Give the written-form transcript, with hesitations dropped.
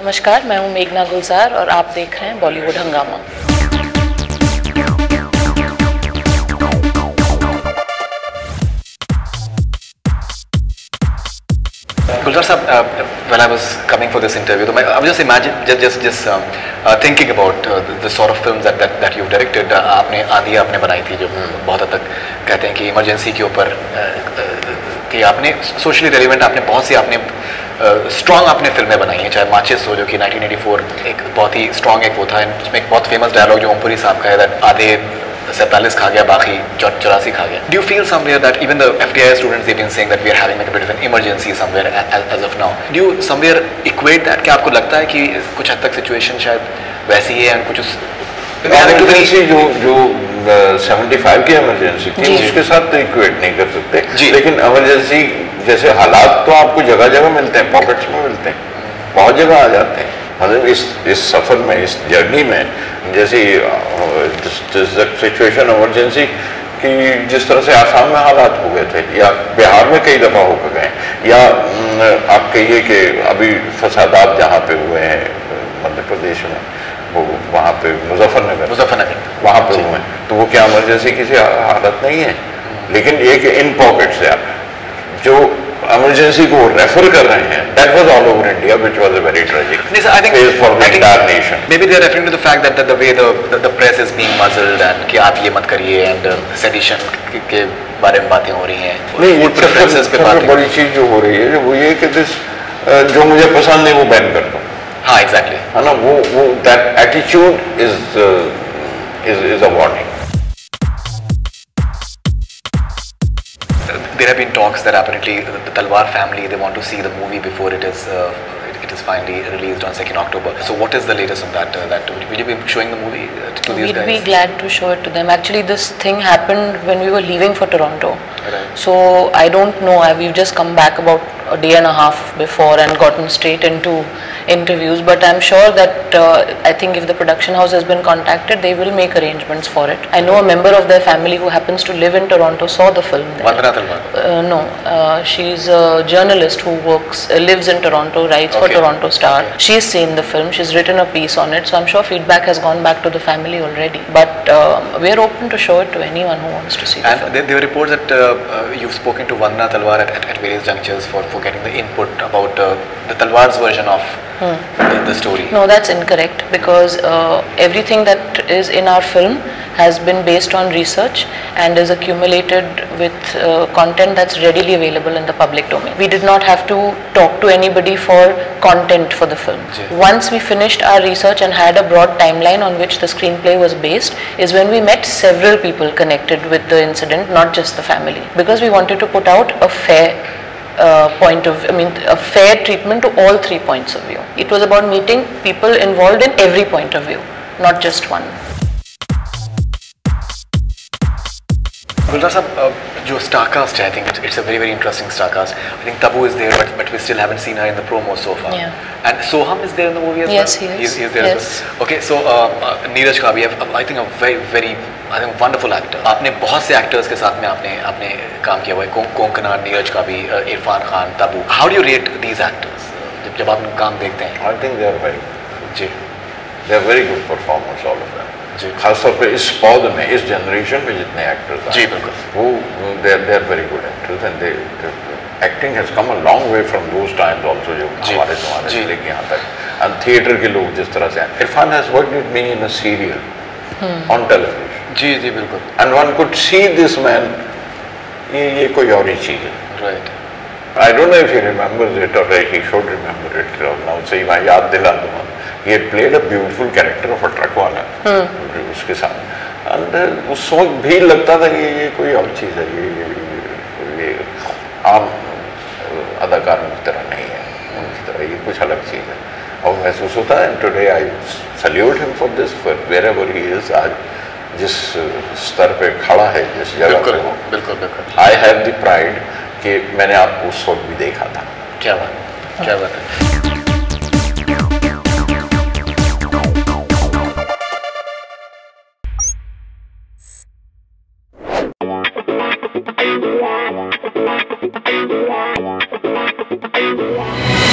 नमस्कार, मैं हूं मेघना गुलजार और आप देख रहे हैं बॉलीवुड हंगामा। Gulzar Sahab, when I was coming for this interview, I was just thinking about the sort of films that you've directed. आपने आंधी आपने बनाई थी जो बहुत हद तक कहते हैं कि इमरजेंसी के ऊपर कि आपने सोशली रेलिवेंट आपने बहुत सी आपने स्ट्रॉन्ग आपने फिल्में बनाई हैं, चाहे माचिस हो जो कि 1984 एक बहुत ही स्ट्रॉन्ग एक वो था, उसमें एक बहुत फेमस डायलॉग जो ओमपुरी साहब का है दैट आधे 47 खा गया बाकी 84 खा गया. Do you feel somewhere that even the FTI students they've been saying that we are having like a bit of an emergency somewhere as of now? Do you somewhere equate that? क्या आपको लगता है कि कुछ हद तक situation शायद वैसी है और कुछ उस इमरजेंसी जो 75 की इमरजेंसी थी उसके साथ तो इक्वेट नहीं कर सकते, लेकिन इमरजेंसी जैसे हालात तो आपको जगह जगह मिलते हैं, पॉकेट्स में मिलते हैं, बहुत जगह आ जाते हैं. मतलब इस सफ़र में, इस जर्नी में जैसे सिचुएशन इमरजेंसी कि जिस तरह से आसाम में हालात हो गए थे या बिहार में कई दफ़ा होकर गए, या आप कहिए कि अभी फसादात जहाँ पे हुए हैं मध्य प्रदेश में, वो वहाँ पे मुजफ्फरनगर वहाँ पे हुए हैं, तो वो क्या इमरजेंसी किसी हालत नहीं है. लेकिन एक इन पॉकेट्स है जो इमरजेंसी को रेफर कर रहे हैं. That was all over India, which was a very tragic phase for the entire nation. Maybe they are referring to the fact that the way the press is being muzzled and कि आप ये मत करिए and sedition के बारे में बातें हो रही हैं. नहीं, सबसे बड़ी चीज़ जो हो रही है वो ये कि जो मुझे पसंद है वो बैन कर दो. हाँ, exactly. है ना, वो that attitude is a warning. There have been talks that apparently the Talwar family they want to see the movie before it is finally released on 2nd October. So what is the latest on that? Will you be showing the movie to these guys? We'd be glad to show it to them. Actually, this thing happened when we were leaving for Toronto. Right. So I don't know. We've just come back about a day and a half before and gotten straight into interviews. But I'm sure that I think if the production house has been contacted, they will make arrangements for it. I know a member of their family who happens to live in Toronto saw the film there. Vandana Talwar? No, she's a journalist who lives in Toronto, writes for Toronto Star. Okay. She's seen the film. She's written a piece on it. So I'm sure feedback has gone back to the family already. But we're open to show it to anyone who wants to see the film. And there were reports that you've spoken to Vandana Talwar at various junctures for getting the input about the Talwar's version of the story. No, that's incorrect because everything that is in our film has been based on research and is accumulated with content that's readily available in the public domain. We did not have to talk to anybody for content for the film. Once we finished our research and had a broad timeline on which the screenplay was based is when we met several people connected with the incident, not just the family, because we wanted to put out a fair a fair treatment to all 3 points of view. It was about meeting people involved in every point of view, not just one. Gulzar Sahab, जो Starcast है, I think it's a very very interesting Starcast. I think Tabu is there, but we still haven't seen her in the promo so far. Yeah. And Soham is there in the movie as yes, well. Yes, he is there as well. Okay, so Neeraj Kabi, I think a very wonderful actor. आपने बहुत से actors के साथ में आपने काम किया हुआ है. कोंकणा, नीरज काबी, Irfan Khan, Tabu. How do you rate these actors? जब आप उनका काम देखते हैं. I think they are very good. Ji. They are very good performers, all of them. खासतौर पे इस पौध में, इस जनरेशन में जितने एक्टर्स हैं, जी बिल्कुल, वो they are very good actors and acting has come a long way from those times also जो हमारे ज़माने से लेके यहाँ तक. and थिएटर के लोग जिस तरह से Irfan has worked with me in a serial on television. जी बिल्कुल. and one could see this man, ये कोई और ही चीज़ है. Right. I don't know if he remembers it or he should remember it. now सही मैं याद दिला दूँगा. He had played a beautiful character of a truck वाला उसके साथ, and उस वक्त भी लगता था कि ये कोई और चीज़ है, ये आम अदाकारों की तरह नहीं है, उनकी तरह ये कुछ अलग चीज़ है और महसूस होता है. Today I salute him for this, for wherever he is. आज जिस स्तर पे खड़ा है, जिस जगह पे हो, बिल्कुल. आई हैव द प्राइड कि मैंने आपको उस वक्त भी देखा था. क्या बात है. Yeah.